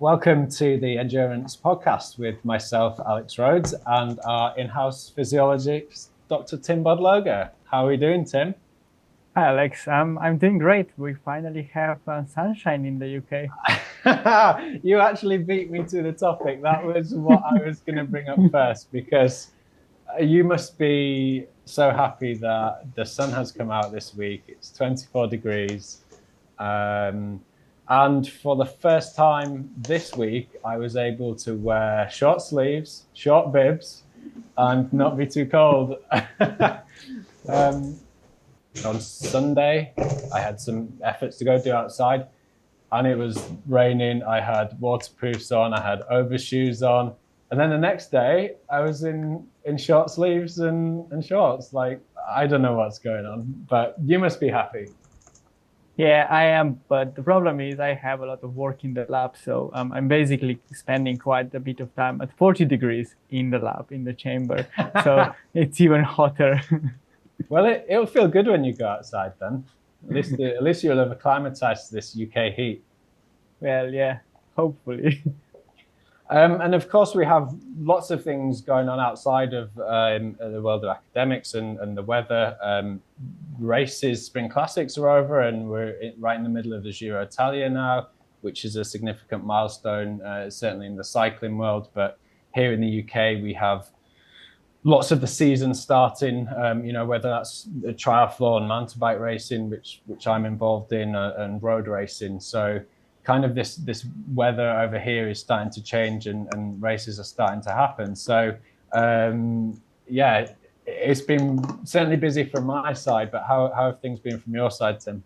Welcome to the Endurance podcast with myself, Alex Rhodes, and our in-house physiologist, Dr. Tim Podlogar. How are we doing, Tim? Hi, Alex. I'm doing great. We finally have sunshine in the UK. You actually beat me to the topic. That was what I was going to bring up first, because you must be so happy that the sun has come out this week. It's 24 degrees. And for the first time this week, I was able to wear short sleeves, short bibs, and not be too cold. On Sunday, I had some efforts to go do outside, and it was raining. I had waterproofs on, I had overshoes on. And then the next day, I was in short sleeves and shorts. Like, I don't know what's going on, but you must be happy. Yeah, I am. But the problem is I have a lot of work in the lab. So I'm basically spending quite a bit of time at 40 degrees in the lab, in the chamber. So it's even hotter. Well, it'll feel good when you go outside then. At least you'll have acclimatized to this UK heat. Well, yeah, hopefully. And of course, we have lots of things going on outside of the world of academics and the weather. Races, Spring Classics are over, and we're right in the middle of the Giro Italia now, which is a significant milestone, certainly in the cycling world. But here in the UK, we have lots of the season starting, whether that's triathlon, mountain bike racing, which I'm involved in, and road racing. So kind of this weather over here is starting to change, and races are starting to happen. So it's been certainly busy from my side, but how have things been from your side, Tim?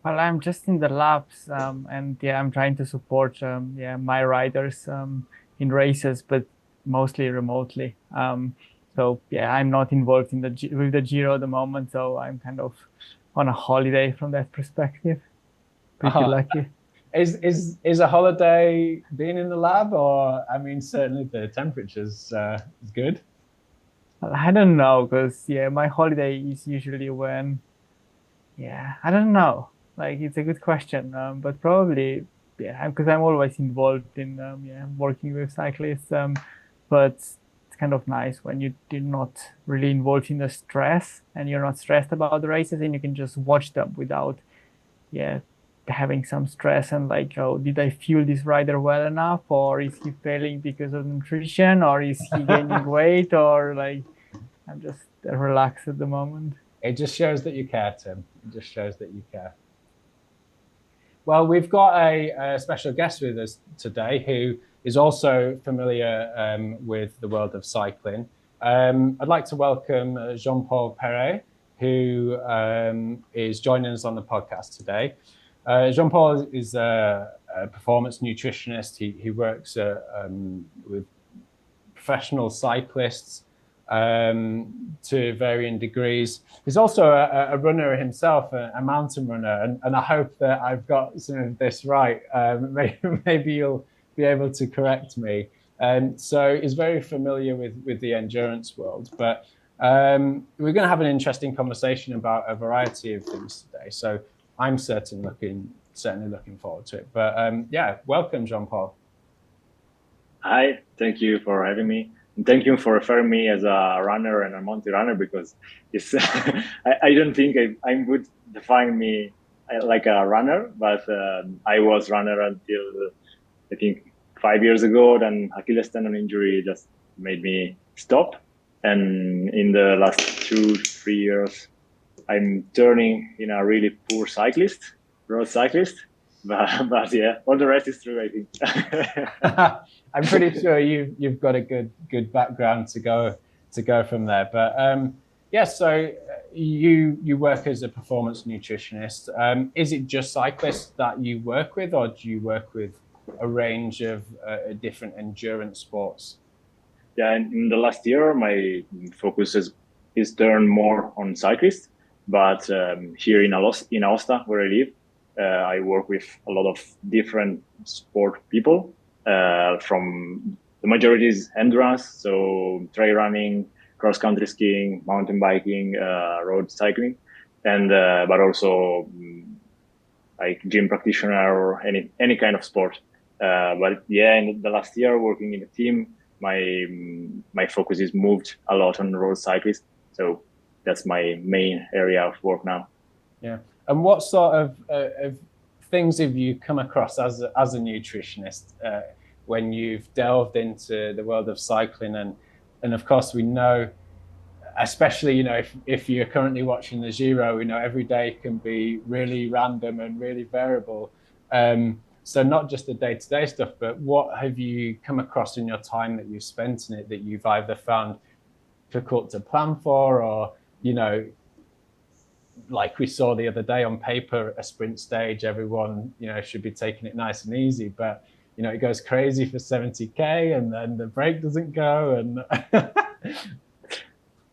Well, I'm just in the labs, and I'm trying to support my riders in races, but mostly remotely. I'm not involved with the Giro at the moment, so I'm kind of on a holiday from that perspective. Pretty lucky. Is a holiday being in the lab, or certainly the temperature's is good. Well, I don't know, because my holiday is usually when I don't know. Like, it's a good question, but probably because I'm always involved in working with cyclists. But it's kind of nice when you're not really involved in the stress, and you're not stressed about the races, and you can just watch them without having some stress and like, oh, did I fuel this rider well enough, or is he failing because of nutrition, or is he gaining weight, or like, I'm just relaxed at the moment. It just shows that you care, Tim. It just shows that you care. Well, we've got a special guest with us today who is also familiar with the world of cycling. I'd like to welcome Paul Perret, who is joining us on the podcast today. Paul is a performance nutritionist. He works with professional cyclists to varying degrees. He's also a runner himself, a mountain runner, and I hope that I've got some of this right. Maybe you'll be able to correct me. So he's very familiar with the endurance world, but we're going to have an interesting conversation about a variety of things today. So I'm certainly looking forward to it. But welcome, Paul. Hi, thank you for having me. And thank you for referring me as a runner and a mountain runner, because it's I don't think I would define me like a runner, but I was runner until I think 5 years ago. Then Achilles tendon injury just made me stop, and in the last 2-3 years, I'm turning in a really poor cyclist, road cyclist. But yeah, all the rest is true, I think. I'm pretty sure you've got a good background to go from there. But so you work as a performance nutritionist. Is it just cyclists that you work with, or do you work with a range of different endurance sports? Yeah, in the last year, my focus is turned more on cyclists. But here in Aosta, where I live, I work with a lot of different sport people. From the majority is endurance, so trail running, cross country skiing, mountain biking, road cycling, and but also like gym practitioner or any kind of sport. But yeah, in the last year working in a team, my focus is moved a lot on road cyclists. So that's my main area of work now. Yeah. And what sort of things have you come across as a nutritionist when you've delved into the world of cycling? And of course, we know, especially, you know, if you're currently watching the Giro, we know every day can be really random and really variable. So not just the day-to-day stuff, but what have you come across in your time that you've spent in it that you've either found difficult to plan for, or, you know, like we saw the other day on paper, a sprint stage, everyone, you know, should be taking it nice and easy, but, you know, it goes crazy for 70K and then the brake doesn't go. And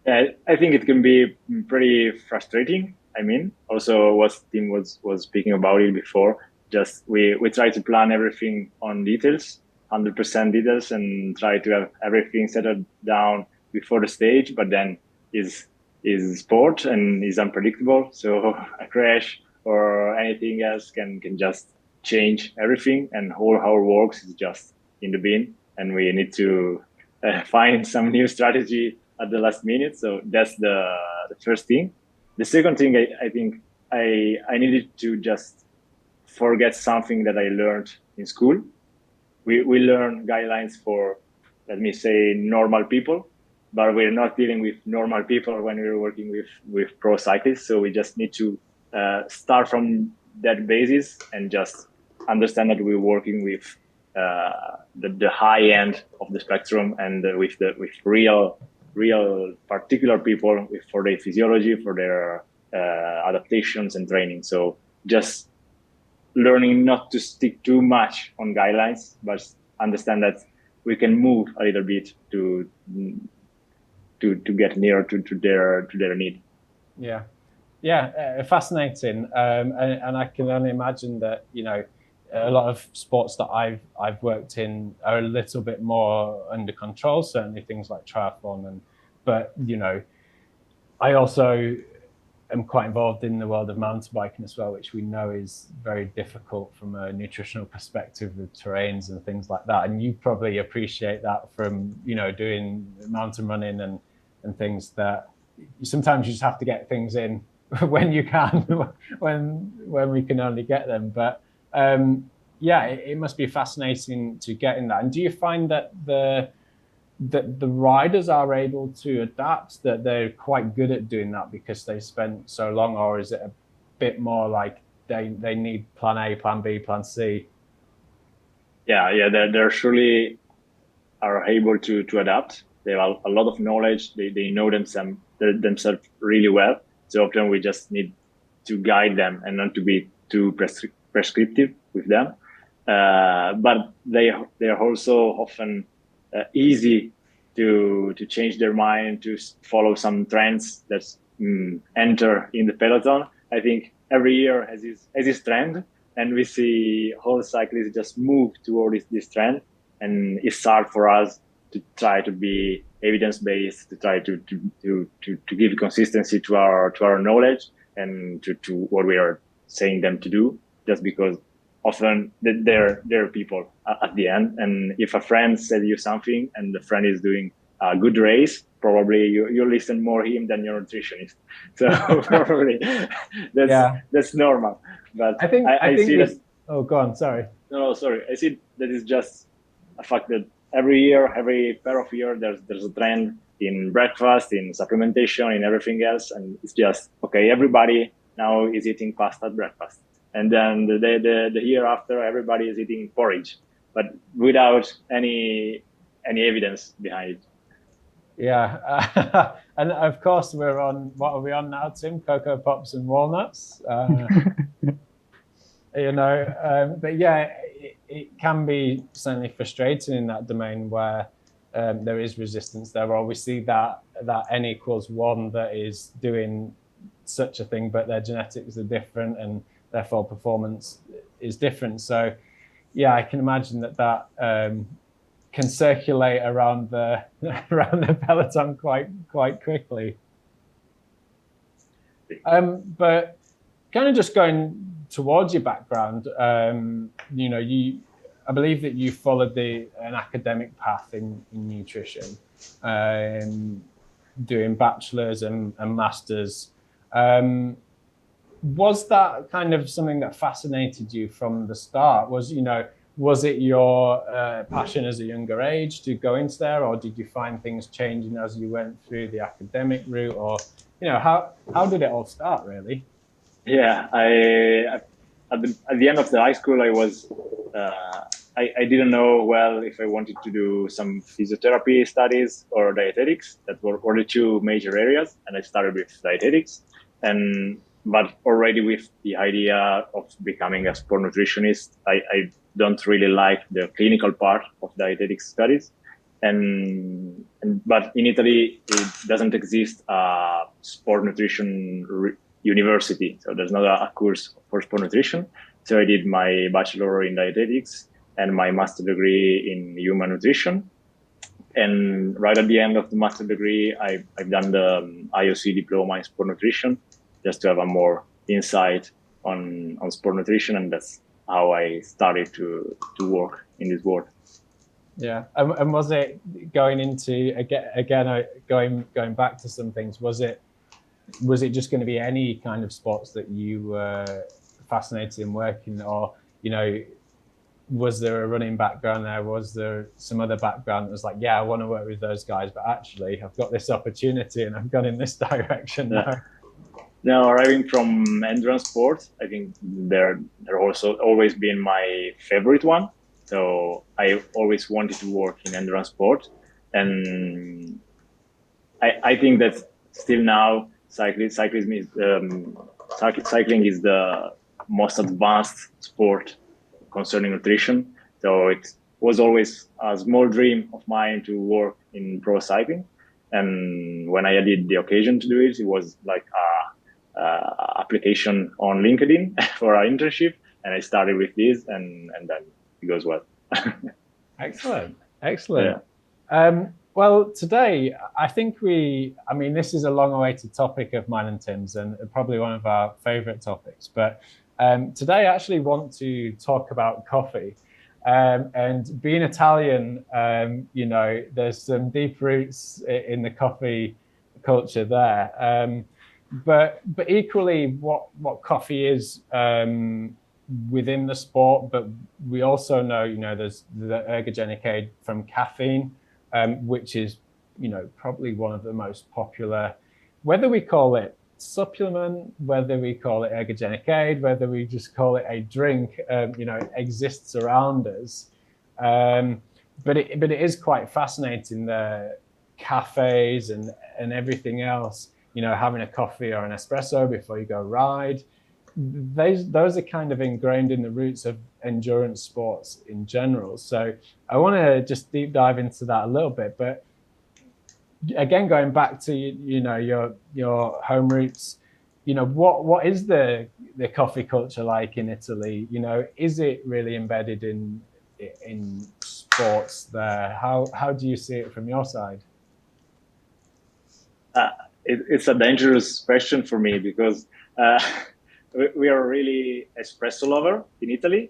yeah, I think it can be pretty frustrating. I mean, also what Tim was speaking about it before, just we try to plan everything on details, 100% details, and try to have everything settled down before the stage, but then is sport and is unpredictable. So a crash or anything else can just change everything, and all our works is just in the bin, and we need to find some new strategy at the last minute. So that's the first thing. The second thing, I think I needed to just forget something that I learned in school. We learn guidelines for, let me say, normal people, but we're not dealing with normal people when we're working with pro cyclists. So we just need to start from that basis and just understand that we're working with the high end of the spectrum, and with real particular people for their physiology, for their adaptations and training. So just learning not to stick too much on guidelines, but understand that we can move a little bit to get nearer to their need. Yeah, fascinating. And I can only imagine that, you know, a lot of sports that I've worked in are a little bit more under control, certainly things like triathlon, but you know, I also am quite involved in the world of mountain biking as well, which we know is very difficult from a nutritional perspective with terrains and things like that. And you probably appreciate that from, you know, doing mountain running and things, that sometimes you just have to get things in when you can, when we can only get them. But yeah, it must be fascinating to get in that. And do you find that the riders are able to adapt, that they're quite good at doing that because they spent so long, or is it a bit more like they need plan A, plan B, plan C? Yeah, they're surely are able to adapt. They have a lot of knowledge. They know themselves really well. So often we just need to guide them and not to be too prescriptive with them. But they are also often easy to change their mind, to follow some trends that enter in the peloton. I think every year has its trend, and we see whole cyclists just move toward this trend. And it's hard for us to try to be evidence-based, to try to give consistency to our knowledge and to what we are saying them to do, just because often they're people at the end. And if a friend said you something and the friend is doing a good race, probably you listen more him than your nutritionist. So probably that's normal. But I think see that. Oh, go on. Sorry. No, sorry. I see that is just a fact that every year, every pair of years, there's a trend in breakfast, in supplementation, in everything else, and it's just okay. Everybody now is eating pasta at breakfast. And then the year after, everybody is eating porridge, but without any evidence behind it. Yeah, and of course we're on. What are we on now, Tim? Cocoa Pops and walnuts. You know, but yeah, it can be certainly frustrating in that domain where there is resistance there, or we see that N=1 that is doing such a thing, but their genetics are different and therefore performance is different. So yeah, I can imagine that can circulate around the peloton quite quickly. But kind of just going towards your background, you know, I believe that you followed an academic path in nutrition, doing bachelor's and master's. Was that kind of something that fascinated you from the start? Was it your passion as a younger age to go into there, or did you find things changing as you went through the academic route, or how did it all start really? Yeah, at the end of the high school, I didn't know well if I wanted to do some physiotherapy studies or dietetics. That were the two major areas, and I started with dietetics, but already with the idea of becoming a sport nutritionist. I don't really like the clinical part of dietetics studies, but in Italy it doesn't exist a sport nutrition university, so there's not a course for sport nutrition. So I did my bachelor in dietetics and my master degree in human nutrition. And right at the end of the master degree, I've done the IOC diploma in sport nutrition, just to have a more insight on sport nutrition, and that's how I started to work in this world. Yeah, and was it going into again going back to some things? Was it just going to be any kind of sports that you were fascinated in working, or was there a running background there? Was there some other background that was like, yeah, I want to work with those guys, but actually I've got this opportunity and I've gone in this direction now? Now, arriving from endurance sports, I think they're also always been my favorite one. So I always wanted to work in endurance sport, and I think that still now cycling is the most advanced sport concerning nutrition. So it was always a small dream of mine to work in pro cycling, and when I had the occasion to do it, it was like application on LinkedIn for our internship, and I started with this, and then it goes well. Excellent. Yeah. Well, today I think this is a long-awaited topic of mine and Tim's, and probably one of our favorite topics. But today I actually want to talk about coffee. And being Italian, there's some deep roots in the coffee culture there. But equally, what coffee is within the sport, but we also know there's the ergogenic aid from caffeine, which is probably one of the most popular, whether we call it supplement, whether we call it ergogenic aid, whether we just call it a drink, it exists around us. But it is quite fascinating, the cafes and everything else, having a coffee or an espresso before you go ride. Those are kind of ingrained in the roots of endurance sports in general. So I want to just deep dive into that a little bit. But again, going back to your home roots, what is the coffee culture like in Italy? Is it really embedded in sports there? How do you see it from your side? It's a dangerous question for me because we are really espresso lover in Italy,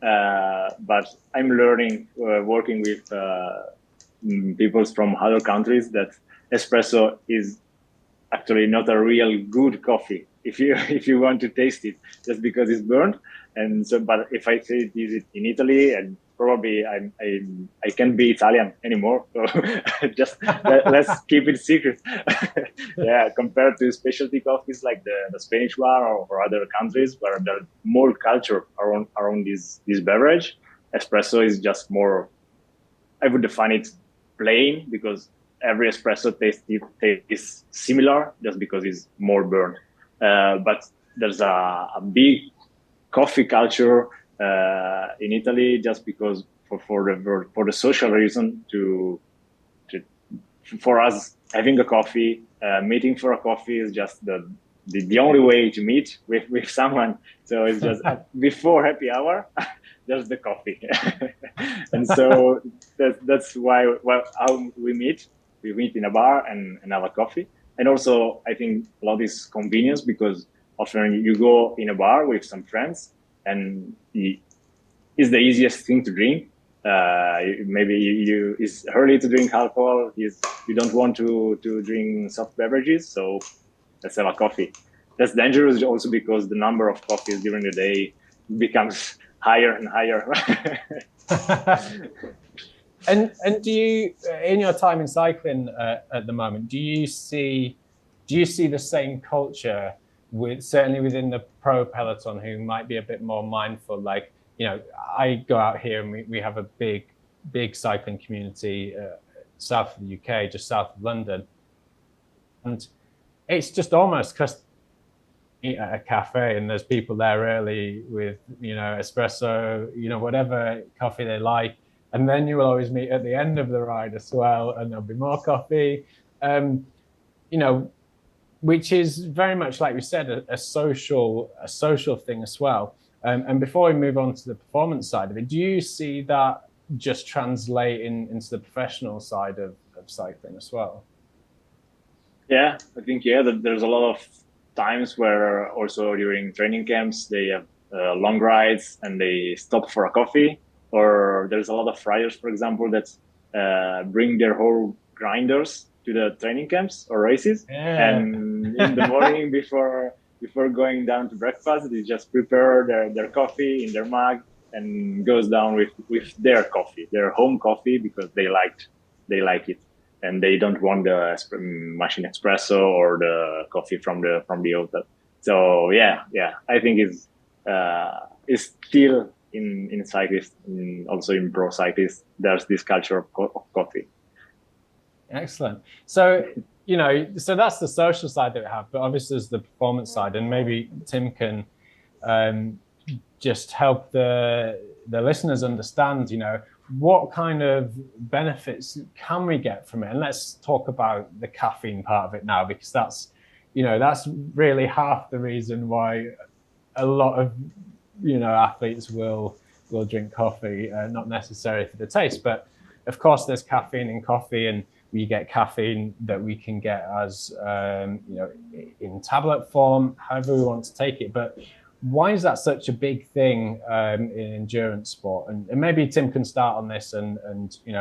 but I'm learning working with people from other countries that espresso is actually not a real good coffee if you want to taste it, just because it's burnt. And so, but if I say this in Italy, and probably I can't be Italian anymore, so just let's keep it secret. Yeah, compared to specialty coffees like the Spanish one or other countries where there's more culture around this beverage, espresso is just more, I would define it plain, because every espresso tastes similar just because it's more burnt. But there's a big coffee culture in Italy, just because for the social reason for us having a coffee, meeting for a coffee is just the only way to meet with someone. So it's just before happy hour, there's the coffee. And so that's why how we meet. We meet in a bar and have a coffee. And also, I think a lot is convenience, because often you go in a bar with some friends, and is the easiest thing to drink. Maybe it's early to drink alcohol. You don't want to drink soft beverages, so let's have a coffee. That's dangerous also because the number of coffees during the day becomes higher and higher. And do you, in your time in cycling at the moment, do you see the same culture certainly within the pro peloton who might be a bit more mindful? Like, I go out here and we have a big cycling community south of the UK, just south of London, and it's just almost because eat at a cafe and there's people there early with espresso, whatever coffee they like, and then you will always meet at the end of the ride as well, and there'll be more coffee, which is very much, like we said, a social thing as well. And before we move on to the performance side of it, do you see that just translate into the professional side of cycling as well? Yeah, I think that there's a lot of times where also during training camps they have long rides and they stop for a coffee, or there's a lot of riders, for example, that bring their whole grinders to the training camps or races. Yeah. And in the morning before going down to breakfast, they just prepare their coffee in their mug and goes down with their coffee, their home coffee, because they like it. And they don't want the machine espresso or the coffee from the hotel. So yeah, I think it's still in cyclists, also in pro cyclists, there's this culture of coffee. Excellent. So so that's the social side that we have, but obviously there's the performance side, and maybe Tim can just help the listeners understand, what kind of benefits can we get from it? And let's talk about the caffeine part of it now, because that's really half the reason why a lot of, athletes will drink coffee, not necessarily for the taste, but of course there's caffeine in coffee, and we get caffeine that we can get as, in tablet form, however we want to take it. But why is that such a big thing in endurance sport? And maybe Tim can start on this, and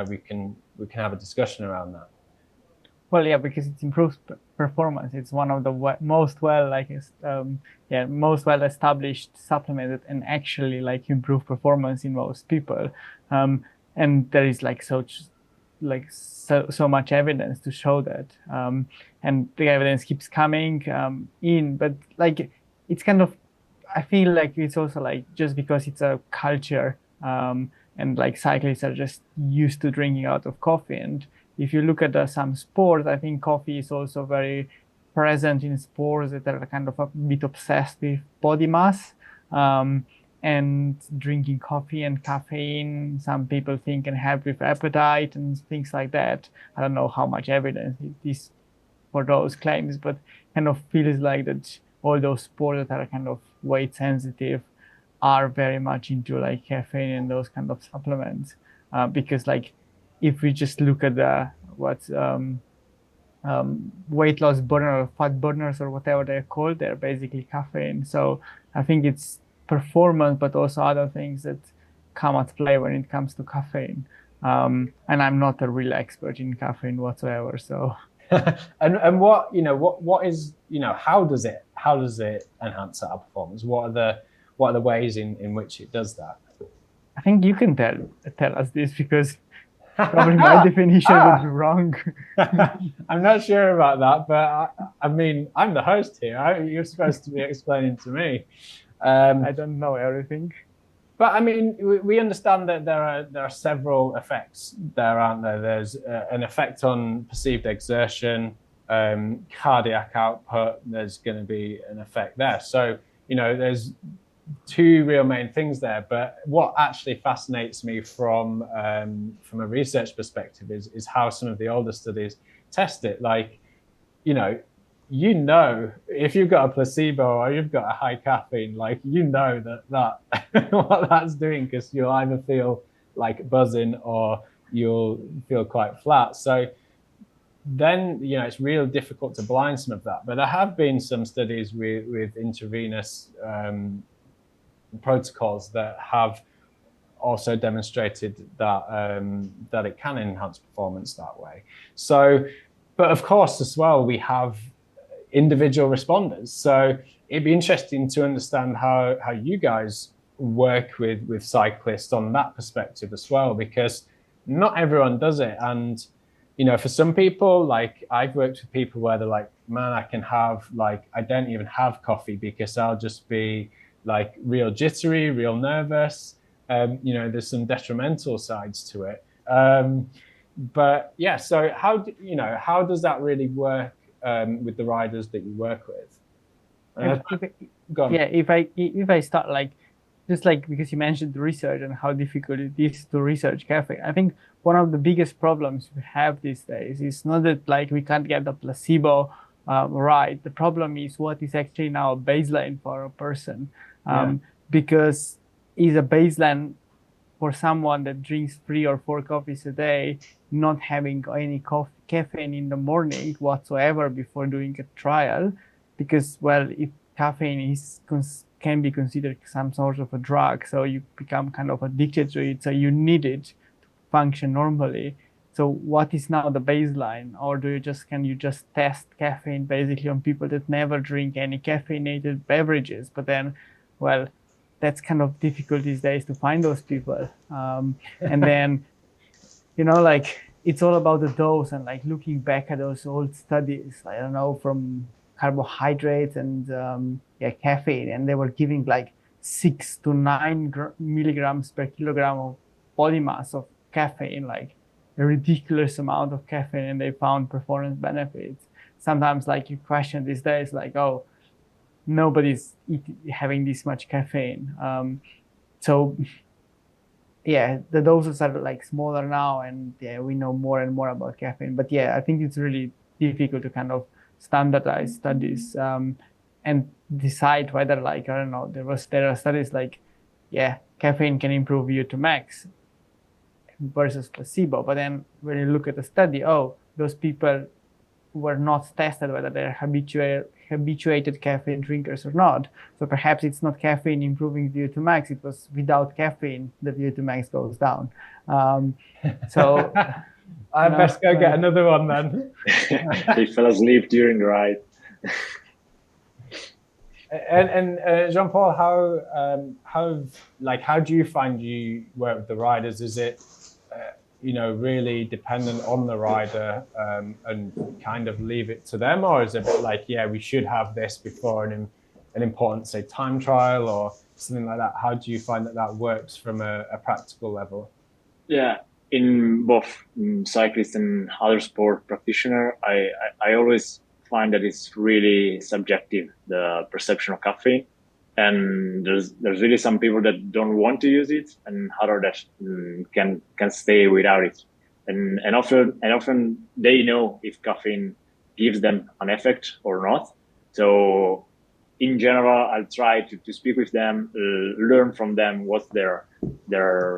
we can have a discussion around that. Well, yeah, because it improves performance. It's one of the most well established supplements and actually improve performance in most people. And there is so much evidence to show that. And the evidence keeps coming in, but it's kind of, I feel like it's also just because it's a culture, and cyclists are just used to drinking out of coffee. And if you look at some sports, I think coffee is also very present in sports that are kind of a bit obsessed with body mass. And drinking coffee and caffeine, some people think can help with appetite and things like that. I don't know how much evidence it is for those claims, but kind of feels like that all those sports that are kind of weight sensitive are very much into caffeine and those kind of supplements, because if we just look at the weight loss burner or fat burners or whatever they're called, they're basically caffeine. So I think it's performance, but also other things that come at play when it comes to caffeine. And I'm not a real expert in caffeine whatsoever, so. And what is, how does it enhance our performance? What are the ways in which it does that? I think you can tell us this, because probably my definition would be wrong. I'm not sure about that, but I mean, I'm the host here. You're supposed to be explaining to me. I don't know everything. But I mean, we understand that there are several effects there, aren't there? There's an effect on perceived exertion, cardiac output. There's going to be an effect there. So, there's two real main things there. But what actually fascinates me from a research perspective is how some of the older studies test it. If you've got a placebo or you've got a high caffeine, that what that's doing, because you'll either feel like buzzing or you'll feel quite flat. So then, it's real difficult to blind some of that. But there have been some studies with intravenous protocols that have also demonstrated that that it can enhance performance that way. So, but of course as well, we have individual responders. So it'd be interesting to understand how you guys work with cyclists on that perspective as well, because not everyone does it. And, you know, for some people, like I've worked with people where they're like, man, I don't even have coffee because I'll just be like real jittery, real nervous. You know, there's some detrimental sides to it. But yeah, so how does that really work with the riders that you work with? If I start like, just like, because you mentioned the research and how difficult it is to research caffeine, I think one of the biggest problems we have these days is not that like we can't get the placebo right. The problem is what is actually now a baseline for a person, because is a baseline for someone that drinks 3 or 4 coffees a day, not having any caffeine in the morning whatsoever before doing a trial, because, well, if caffeine can be considered some sort of a drug, so you become kind of addicted to it, so you need it to function normally. So what is now the baseline? Or can you just test caffeine basically on people that never drink any caffeinated beverages? But then, well, that's kind of difficult these days to find those people. And then, you know, like, it's all about the dose, and like looking back at those old studies, I don't know, from carbohydrates and caffeine, and they were giving like 6 to 9 milligrams per kilogram of body mass of caffeine, like a ridiculous amount of caffeine, and they found performance benefits. Sometimes, like, you question these days, like, oh, nobody's having this much caffeine. So yeah, the doses are like smaller now, and yeah, we know more and more about caffeine. But yeah, I think it's really difficult to kind of standardize studies and decide whether, like, I don't know, there are studies like, yeah, caffeine can improve VO2 max versus placebo. But then when you look at the study, oh, those people were not tested whether they're habituated caffeine drinkers or not. So perhaps it's not caffeine improving VO2 max. It was without caffeine the VO2 max goes down. So I best go get another one then. They fell asleep during the ride. And Jean-Paul, how do you find you work with the riders? Is it really dependent on the rider and kind of leave it to them, or is it a bit like, yeah, we should have this before an important, say, time trial or something like that? How do you find that works from a practical level? Yeah, in both cyclist and other sport practitioner, I always find that it's really subjective, the perception of caffeine. And there's really some people that don't want to use it, and others that can stay without it. And often they know if caffeine gives them an effect or not. So in general, I'll try to speak with them, learn from them what's their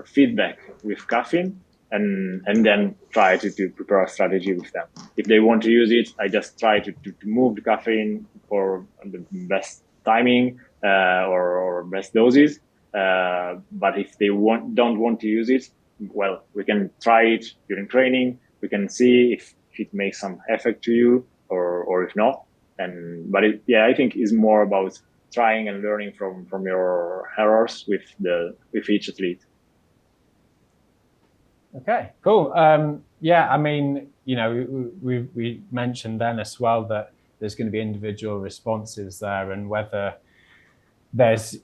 feedback with caffeine, and then try to prepare a strategy with them. If they want to use it, I just try to move the caffeine for the best timing or best doses. But if they don't want to use it, well, we can try it during training. We can see if it makes some effect to you or if not. But I think it's more about trying and learning from your errors with each athlete. Okay, cool. I mean, we mentioned then as well that there's going to be individual responses there, and whether there's,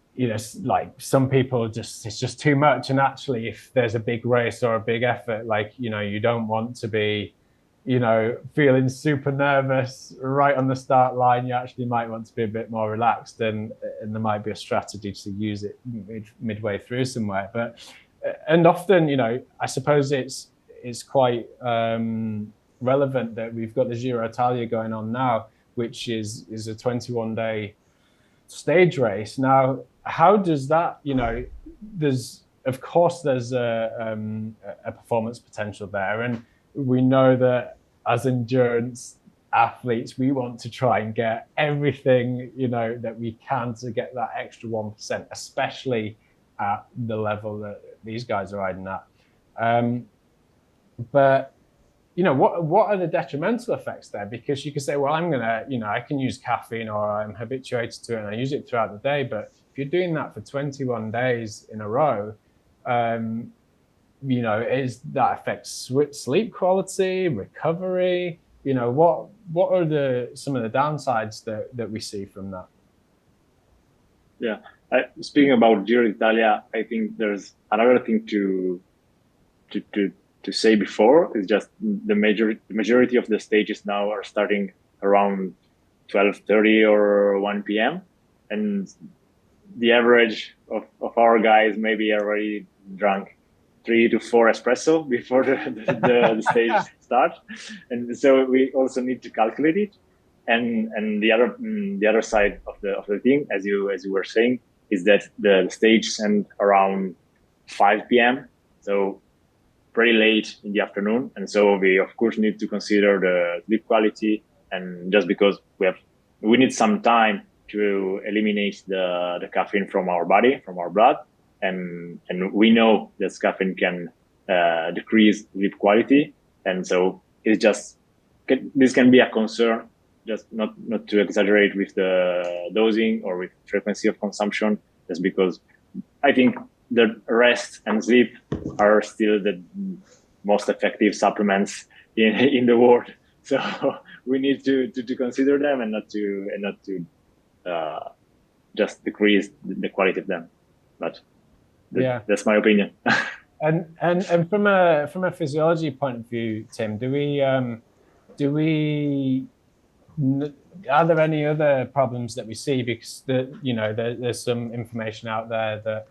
like some people it's just too much. And actually, if there's a big race or a big effort, like, you don't want to be, feeling super nervous right on the start line. You actually might want to be a bit more relaxed, and there might be a strategy to use it midway through somewhere. But and often, I suppose it's quite relevant that we've got the Giro d'Italia going on now, which is a 21-day stage race. Now, how does that, there's a performance potential there, and we know that as endurance athletes, we want to try and get everything, that we can to get that extra 1%, especially at the level that these guys are riding at. But what are the detrimental effects there? Because you could say, well, I can use caffeine, or I'm habituated to it and I use it throughout the day. But if you're doing that for 21 days in a row, is that affects sleep quality, recovery? What are some of the downsides that we see from that? Yeah, speaking about Giro d'Italia, I think there's another thing to say before is just the majority of the stages now are starting around 12:30 or 1 p.m. and the average of our guys maybe already drunk 3 to 4 espresso before the stage starts, and so we also need to calculate it. And the other side of the thing, as you were saying, is that the stages end around 5 p.m. so pretty late in the afternoon, and so we of course need to consider the sleep quality, and just because we need some time to eliminate the caffeine from our body, from our blood, and we know that caffeine can decrease sleep quality, and so this can be a concern, just not to exaggerate with the dosing or with frequency of consumption, just because I think the rest and sleep are still the most effective supplements in the world. So we need to consider them and not to just decrease the quality of them. But that's my opinion. and from a physiology point of view, Tim, are there any other problems that we see? Because there's some information out there that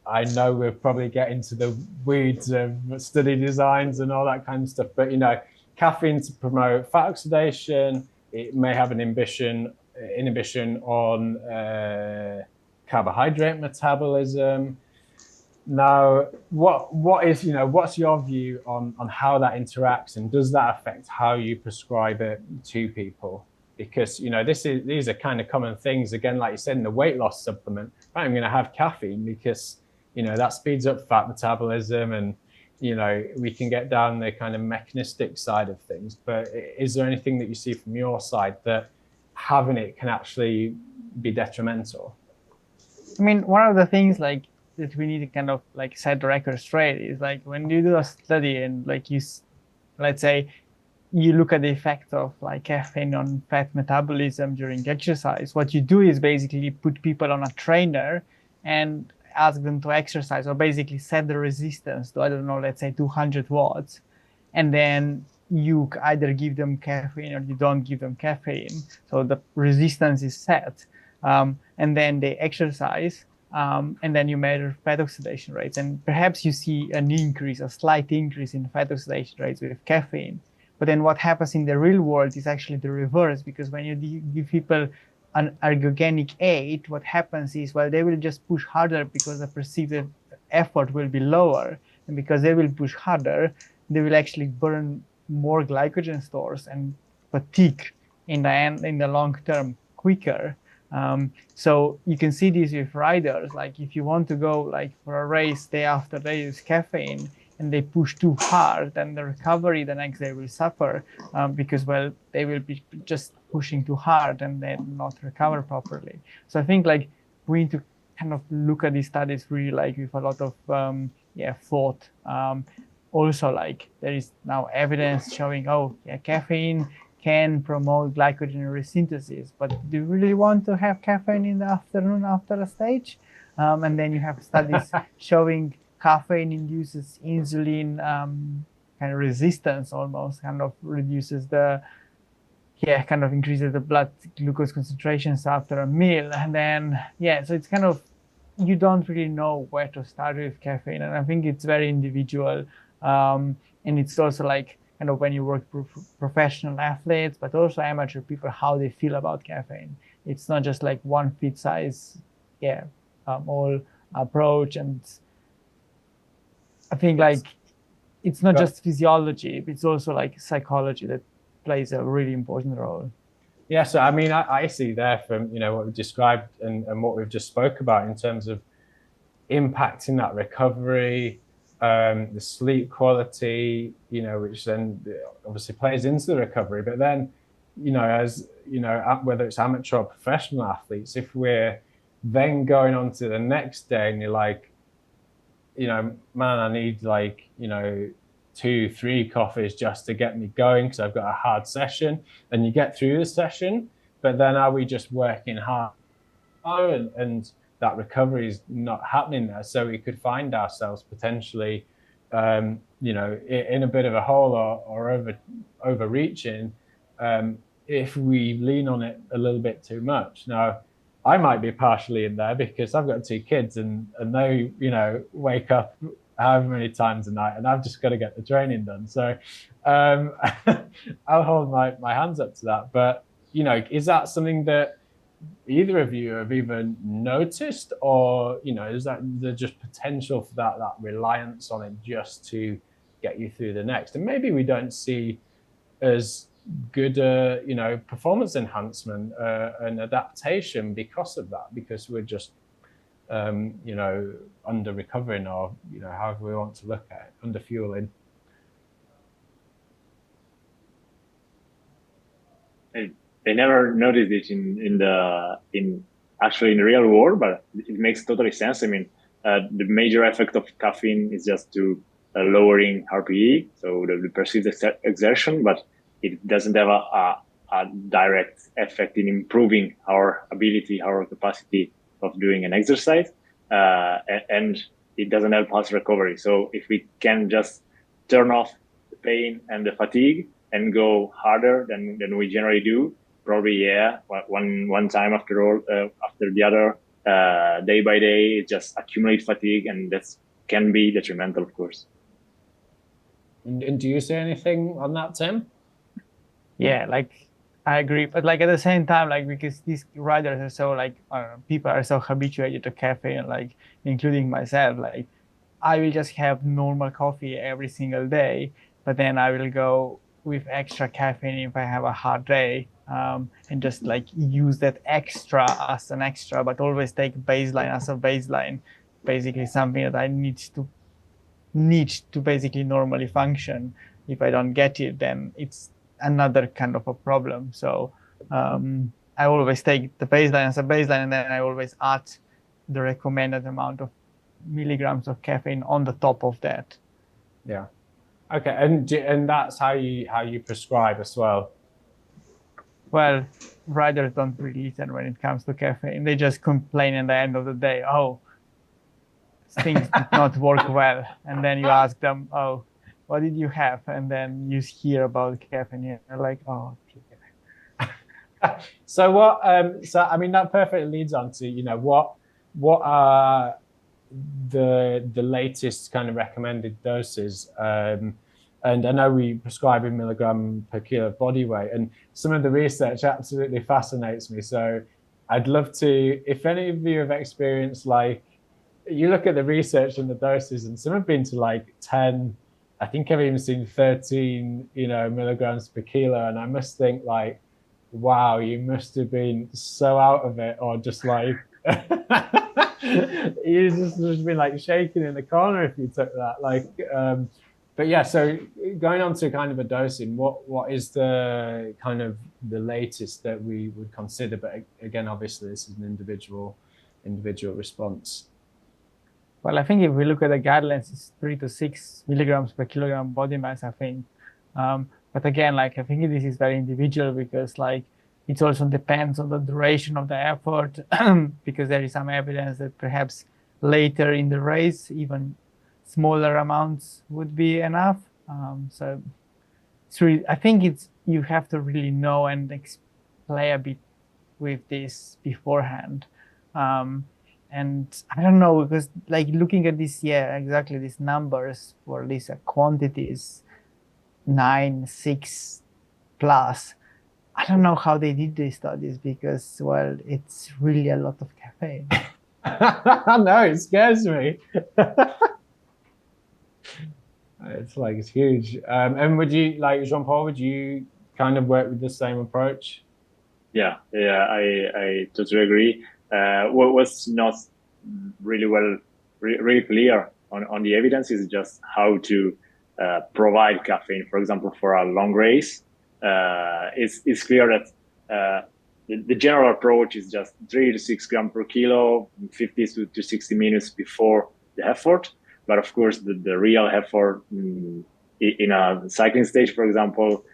I know we'll probably get into the weeds of study designs and all that kind of stuff. But caffeine to promote fat oxidation, it may have an inhibition on carbohydrate metabolism. Now, what's your view on how that interacts, and does that affect how you prescribe it to people? Because these are kind of common things. Again, like you said, in the weight loss supplement, I'm going to have caffeine because that speeds up fat metabolism, and we can get down the kind of mechanistic side of things. But is there anything that you see from your side that having it can actually be detrimental? I mean, one of the things that we need to kind of set the record straight is when you do a study and let's say you look at the effect of caffeine on fat metabolism during exercise, what you do is basically put people on a trainer and ask them to exercise, or basically set the resistance to, I don't know, let's say 200 watts. And then you either give them caffeine or you don't give them caffeine. So the resistance is set. And then they exercise. And then you measure fat oxidation rates, and perhaps you see a slight increase in fat oxidation rates with caffeine. But then what happens in the real world is actually the reverse, because when you give people an ergogenic aid, what happens is, they will just push harder because the perceived effort will be lower. And because they will push harder, they will actually burn more glycogen stores and fatigue in the long term quicker. So you can see this with riders. If you want to go for a race day after day use caffeine and they push too hard, then the recovery the next day will suffer because they will be just pushing too hard and then not recover properly. So I think we need to kind of look at these studies really with a lot of thought. Also there is now evidence showing caffeine can promote glycogen resynthesis, but do you really want to have caffeine in the afternoon after a stage? And then you have studies showing caffeine induces insulin kind of resistance, almost kind of reduces kind of increases the blood glucose concentrations after a meal. And then, so it's kind of, you don't really know where to start with caffeine. And I think it's very individual. And it's also kind of when you work with professional athletes, but also amateur people, how they feel about caffeine. It's not just one fit size, all approach. And I think it's not just physiology, it's also psychology that plays a really important role. Yeah, so I mean, I see there from what we've described and what we've just spoke about in terms of impacting that recovery, the sleep quality, which then obviously plays into the recovery. But then, as whether it's amateur or professional athletes, if we're then going on to the next day and you're like, man, I need 2-3 coffees just to get me going because I've got a hard session, and you get through the session, but then are we just working hard and that recovery is not happening there? So we could find ourselves potentially in a bit of a hole or overreaching if we lean on it a little bit too much. Now, I might be partially in there because I've got 2 kids and they wake up however many times a night, and I've just got to get the training done. So I'll hold my hands up to that. But is that something that either of you have even noticed, or is that there just potential for that reliance on it just to get you through the next? And maybe we don't see as good performance enhancement and adaptation because of that, because we're just under recovering, or however we want to look at it, under fueling. I never noticed it in actually in the real world, but it makes totally sense. I mean, the major effect of caffeine is just to lowering RPE, so the perceived exertion, but it doesn't have a direct effect in improving our ability, our capacity of doing an exercise, and it doesn't help us recovery. So if we can just turn off the pain and the fatigue and go harder than we generally do, probably one time after the other, day by day, it just accumulates fatigue, and that can be detrimental, of course. And do you say anything on that, Tim? Yeah, I agree, but at the same time, because these riders are so people are so habituated to caffeine, including myself, I will just have normal coffee every single day, but then I will go with extra caffeine if I have a hard day, and just use that extra as an extra, but always take baseline as a baseline, basically something that I need to basically normally function. If I don't get it, then it's another kind of a problem. So I always take the baseline as a baseline, and then I always add the recommended amount of milligrams of caffeine on the top of that. Yeah. Okay, and that's how you prescribe as well. Well, riders don't really listen when it comes to caffeine. They just complain at the end of the day, oh, things did not work well. And then you ask them, oh, what did you have? And then you hear about caffeine. You're like, oh. So what? So I mean, that perfectly leads on to what are the latest kind of recommended doses? And I know we prescribe in milligram per kilo of body weight, and some of the research absolutely fascinates me. So I'd love to, if any of you have experienced, you look at the research and the doses, and some have been to 10. I think I've even seen 13, milligrams per kilo, and I must think wow, you must have been so out of it, or just you just been shaking in the corner if you took that. But yeah, so going on to kind of a dosing, what is the kind of the latest that we would consider? But again, obviously, this is an individual response. Well, I think if we look at the guidelines, it's 3 to 6 milligrams per kilogram body mass, I think. But again, I think this is very individual, because it also depends on the duration of the effort, because there is some evidence that perhaps later in the race, even smaller amounts would be enough. So it's really, I think you have to really know and play a bit with this beforehand. And I don't know, because looking at this, exactly these numbers for these quantities, 9, 6 plus, I don't know how they did these studies, because, well, it's really a lot of caffeine. No, it scares me. It's huge. And would you, Jean-Paul, would you kind of work with the same approach? Yeah, I totally agree. What was not really clear on the evidence is just how to provide caffeine, for example, for a long race. It's clear that the general approach is just 3 to 6 grams per kilo, 50 to 60 minutes before the effort. But of course, the real effort in a cycling stage, for example,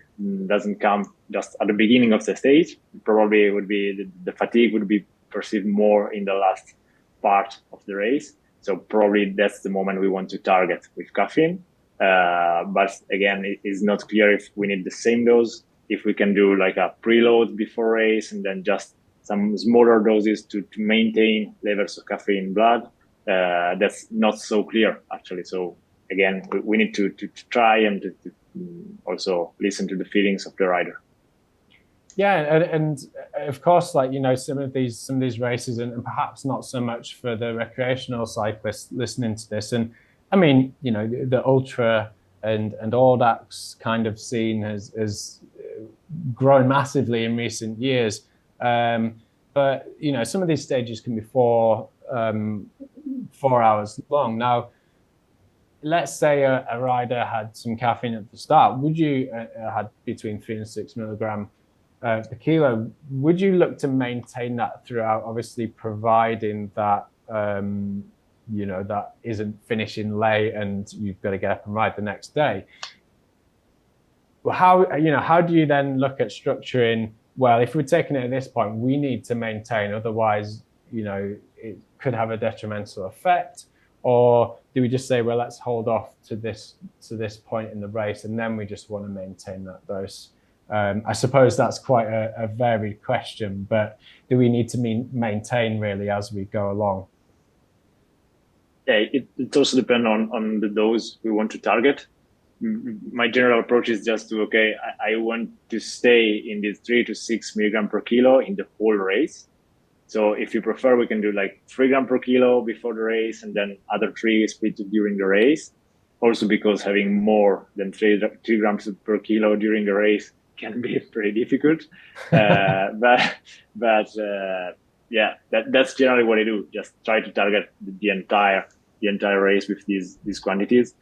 doesn't come just at the beginning of the stage. Probably it would be the fatigue would be perceived more in the last part of the race. So probably that's the moment we want to target with caffeine. But again, it is not clear if we need the same dose, if we can do like a preload before race and then just some smaller doses to maintain levels of caffeine in blood. That's not so clear actually. So again, we need to try and to also listen to the feelings of the rider. Yeah, and of course, like, you know, some of these races, and perhaps not so much for the recreational cyclists listening to this. And I mean, you know, the ultra and audax kind of scene has grown massively in recent years. But you know, some of these stages can be 4 hours long. Now, let's say a rider had some caffeine at the start. Would you had between 3 and 6 milligram per kilo? Would you look to maintain that throughout? Obviously, providing that you know, that isn't finishing late and you've got to get up and ride the next day. Well, how do you then look at structuring? Well, if we're taking it at this point, we need to maintain, otherwise, you know, it could have a detrimental effect. Or do we just say, well, let's hold off to this point in the race, and then we just want to maintain that dose? I suppose that's quite a varied question, but do we need to maintain really as we go along? Yeah, it also depends on the dose we want to target. My general approach is just to, okay, I want to stay in this 3 to 6 milligram per kilo in the whole race. So if you prefer, we can do like 3 grams per kilo before the race and then other 3 split during the race. Also because having more than 3 grams per kilo during the race can be pretty difficult. But yeah, that's generally what I do. Just try to target the entire race with these quantities.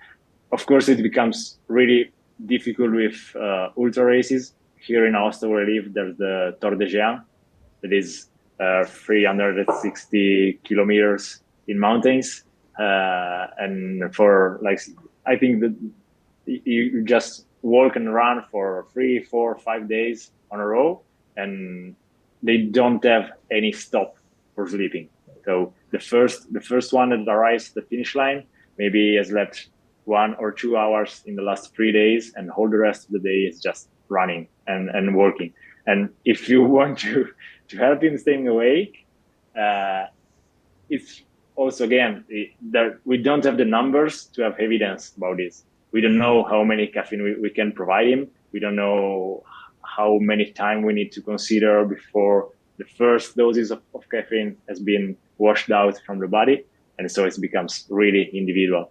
Of course, it becomes really difficult with ultra races. Here in Austria, where I live, there's the Tour de Géant, that is 360 kilometers in mountains. And for like, I think that you just walk and run for 3, 4, 5 days on a row, and they don't have any stop for sleeping. So the first one that arrives at the finish line maybe has slept 1 or 2 hours in the last 3 days, and all the rest of the day is just running and working. And if you want to help him staying awake, it's also, again, we don't have the numbers to have evidence about this. We don't know how many caffeine we can provide him. We don't know how many time we need to consider before the first doses of caffeine has been washed out from the body. And so it becomes really individual.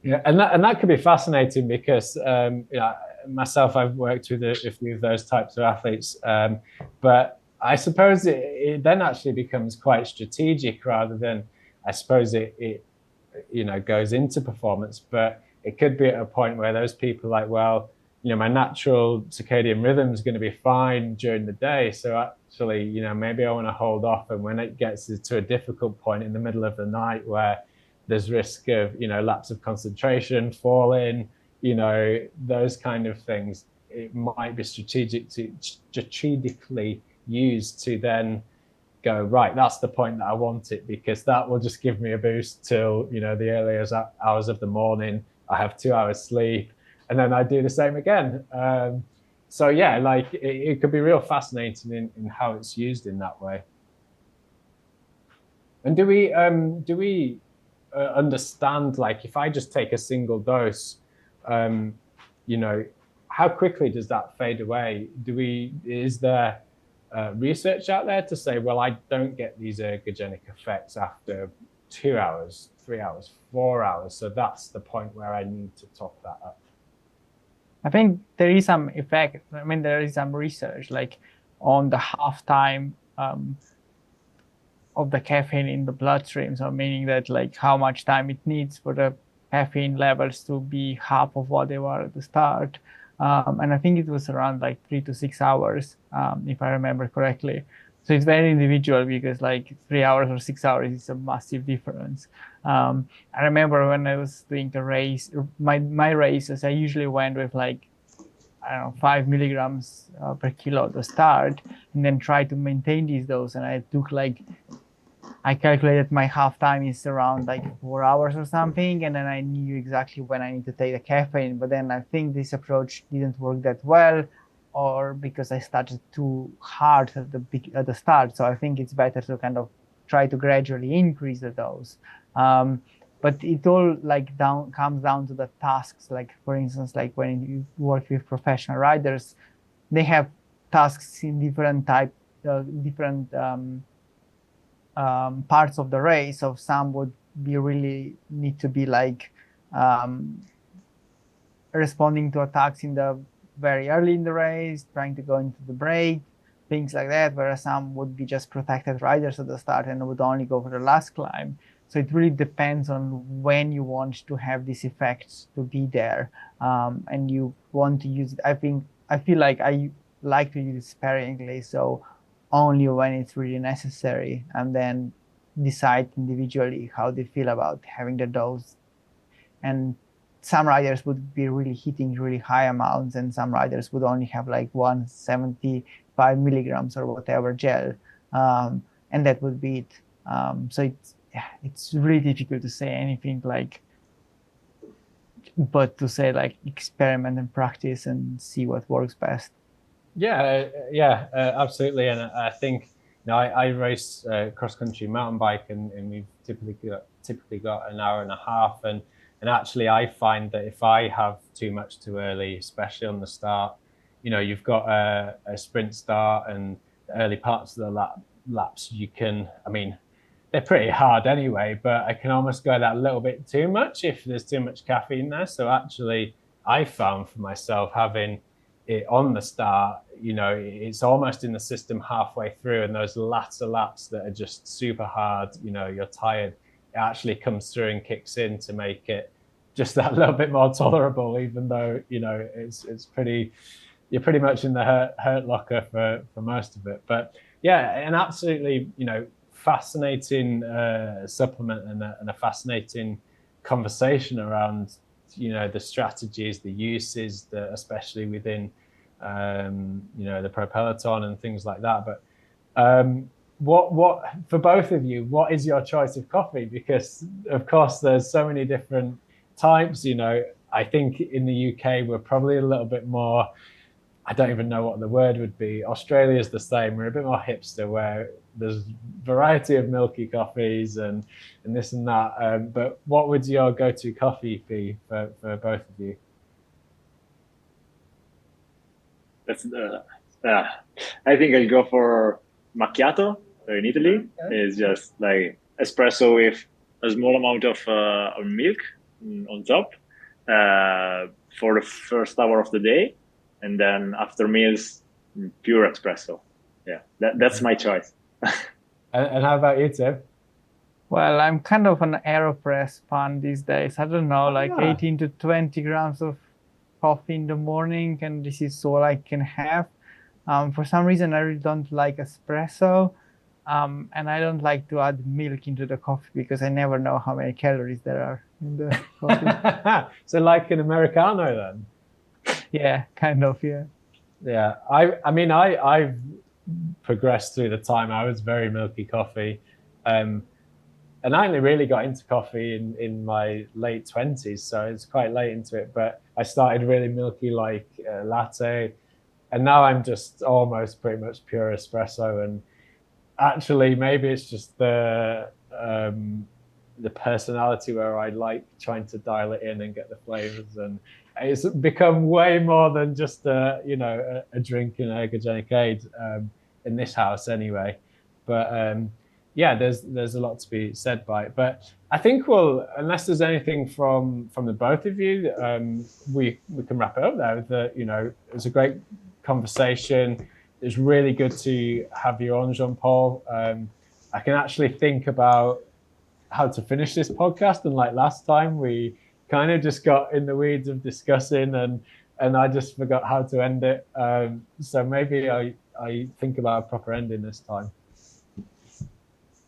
Yeah, and that could be fascinating because you know, myself, I've worked with a few of those types of athletes, but I suppose it then actually becomes quite strategic rather than, I suppose it you know, goes into performance. But it could be at a point where those people are like, well, you know, my natural circadian rhythm is going to be fine during the day, so actually, you know, maybe I want to hold off, and when it gets to a difficult point in the middle of the night where there's risk of, you know, lapse of concentration, falling, you know, those kind of things, it might be strategically used to then go, right, that's the point that I want it, because that will just give me a boost till, you know, the earliest hours of the morning. I have 2 hours sleep, and then I do the same again. So yeah, like it could be real fascinating in how it's used in that way. And do we understand, like, if I just take a single dose, you know, how quickly does that fade away? Is there research out there to say, well, I don't get these ergogenic effects after 2 hours, 3 hours, 4 hours, so that's the point where I need to top that up? I think there is some effect. I mean, there is some research, like on the half-time of the caffeine in the bloodstream. So meaning that like how much time it needs for the caffeine levels to be half of what they were at the start. And I think it was around like 3 to 6 hours, if I remember correctly. So it's very individual because like 3 hours or 6 hours is a massive difference. I remember when I was doing the race, my races, I usually went with like, I don't know, 5 milligrams per kilo at the start, and then try to maintain these doses. And I took like, I calculated my half time is around like 4 hours or something, and then I knew exactly when I need to take the caffeine. But then I think this approach didn't work that well, or because I started too hard at the start. So I think it's better to kind of try to gradually increase the dose. But it all like comes down to the tasks. Like for instance, like when you work with professional riders, they have tasks in different parts of the race. So some would be really need to be like responding to attacks in the very early in the race, trying to go into the break, things like that. Whereas some would be just protected riders at the start and would only go for the last climb. So it really depends on when you want to have these effects to be there, and you want to use it. I feel like I like to use it sparingly, so only when it's really necessary, and then decide individually how they feel about having the dose. And some riders would be really hitting really high amounts, and some riders would only have like 175 milligrams or whatever gel, and that would be it. So it's really difficult to say anything like, but to say like experiment and practice and see what works best. Yeah, absolutely. And I think, I race cross-country mountain bike, and we've typically got an hour and a half. And actually, I find that if I have too much too early, especially on the start, you've got a sprint start and the early parts of the laps, they're pretty hard anyway, but I can almost go that little bit too much if there's too much caffeine there. So actually, I found for myself having it on the start, it's almost in the system halfway through, and those latter laps that are just super hard, you're tired, it actually comes through and kicks in to make it just that little bit more tolerable, even though, it's pretty, you're pretty much in the hurt locker for most of it. But yeah, and absolutely, fascinating supplement and a fascinating conversation around the strategies, the uses, especially within the pro peloton and things like that. But what for both of you, what is your choice of coffee? Because of course there's so many different types. I think in the UK we're probably a little bit more, I don't even know what the word would be. Australia's the same. We're a bit more hipster, where there's variety of milky coffees and this and that. But what would your go-to coffee be for both of you? That's I think I'll go for macchiato in Italy. Okay. It's just like espresso with a small amount of milk on top for the first hour of the day. And then after meals, pure espresso. Yeah, that's my choice. And how about you, Tim? Well, I'm kind of an AeroPress fan these days. I don't know, 18 to 20 grams of coffee in the morning, and this is all I can have. For some reason, I really don't like espresso, and I don't like to add milk into the coffee because I never know how many calories there are in the coffee. So like an Americano then? Yeah, kind of, yeah. Yeah, I've progressed through the time. I was very milky coffee, and I only really got into coffee in my late 20s, so it's quite late into it. But I started really milky, like latte, and now I'm just almost pretty much pure espresso. And actually, maybe it's just the personality where I like trying to dial it in and get the flavors, and it's become way more than just a drink in ergogenic aid in this house anyway. But yeah, there's a lot to be said by it. But I think unless there's anything from the both of you, we can wrap it up there. It was a great conversation. it's really good to have you on, Jean-Paul. I can actually think about how to finish this podcast, and like last time we kind of just got in the weeds of discussing, and I just forgot how to end it. So maybe I think about a proper ending this time.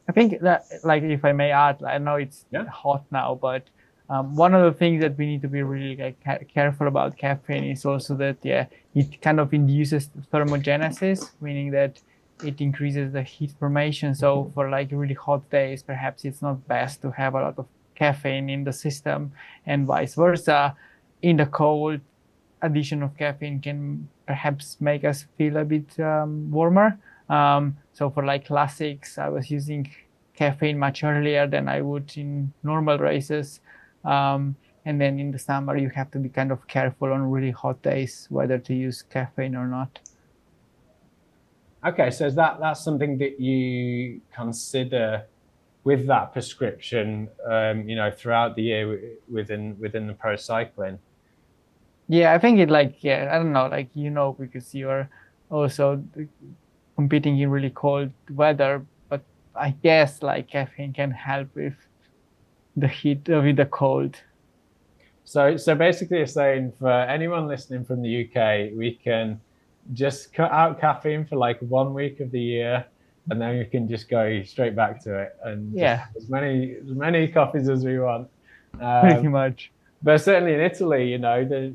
I think that, like, if I may add, I know it's hot now, but one of the things that we need to be really careful about caffeine is also that it kind of induces thermogenesis, meaning that it increases the heat formation. So for like really hot days, perhaps it's not best to have a lot of caffeine in the system, and vice versa. In the cold, addition of caffeine can perhaps make us feel a bit warmer. So for like classics, I was using caffeine much earlier than I would in normal races. And then in the summer, you have to be kind of careful on really hot days whether to use caffeine or not. Okay, so that's something that you consider with that prescription, throughout the year within the pro cycling. Yeah, I think I don't know, because you're also competing in really cold weather, but I guess like caffeine can help with the heat, with the cold. So basically you're saying for anyone listening from the UK, we can just cut out caffeine for like 1 week of the year, and then we can just go straight back to it and just as many coffees as we want. Pretty much. But certainly in Italy, the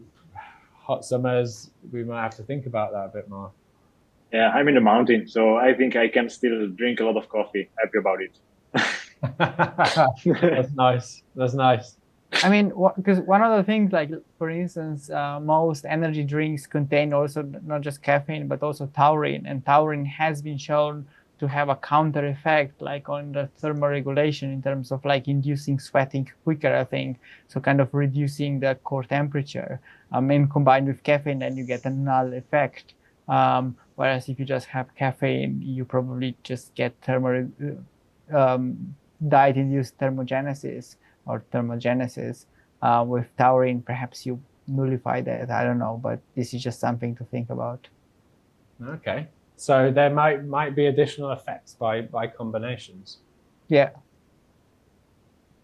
hot summers, we might have to think about that a bit more. Yeah, I'm in the mountain, so I think I can still drink a lot of coffee. Happy about it. That's nice. I mean, because one of the things, like for instance, most energy drinks contain also not just caffeine but also taurine, and taurine has been shown to have a counter effect, like on the thermoregulation in terms of like inducing sweating quicker, I think. So kind of reducing the core temperature. And combined with caffeine, then you get a null effect. Whereas if you just have caffeine, you probably just get diet-induced thermogenesis or thermogenesis. With taurine, perhaps you nullify that. I don't know, but this is just something to think about. Okay. So there might be additional effects by combinations. Yeah.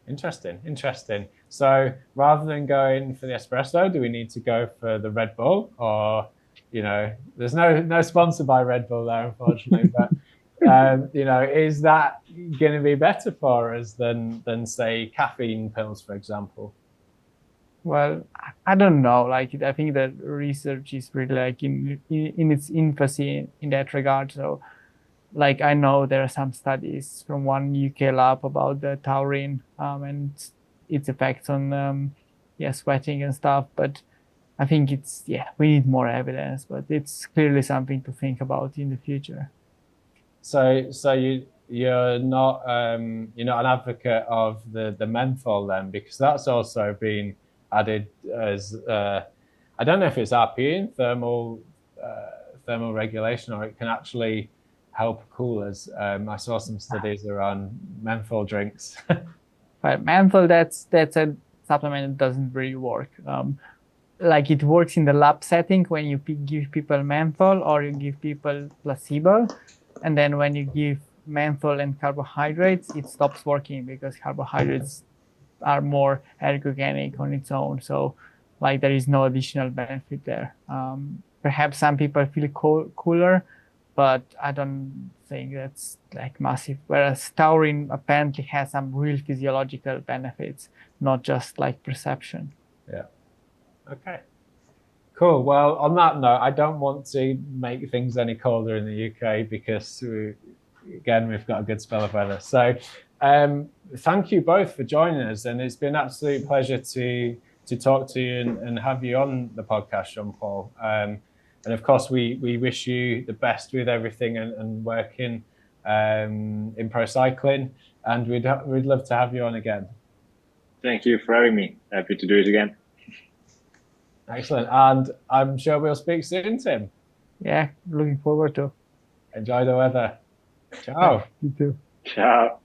Interesting. So rather than going for the espresso, do we need to go for the Red Bull? Or, there's no sponsor by Red Bull there, unfortunately. But is that going to be better for us than say caffeine pills, for example? Well, I don't know. Like, I think that research is really like in its infancy in that regard. So, like, I know there are some studies from one UK lab about the taurine and its effects on sweating and stuff. But I think we need more evidence. But it's clearly something to think about in the future. So you're not an advocate of the menthol then, because that's also been added as I don't know if it's RP, thermal regulation, or it can actually help cool us. I saw some studies around menthol drinks. But menthol, that's a supplement that doesn't really work. Like, it works in the lab setting when you give people menthol or you give people placebo, and then when you give menthol and carbohydrates, it stops working because carbohydrates are more ergogenic on its own. So like there is no additional benefit there. Perhaps some people feel cooler, but I don't think that's like massive. Whereas taurine apparently has some real physiological benefits, not just like perception. Yeah. Okay. Cool. Well, on that note, I don't want to make things any colder in the UK because we've got a good spell of weather. So thank you both for joining us, and it's been an absolute pleasure to talk to you and have you on the podcast, Jean-Paul. And of course, we wish you the best with everything and working in pro cycling, and we'd love to have you on again. Thank you for having me. Happy to do it again. Excellent. And I'm sure we'll speak soon, Tim. Yeah, looking forward to. Enjoy the weather. Ciao. You too. Ciao.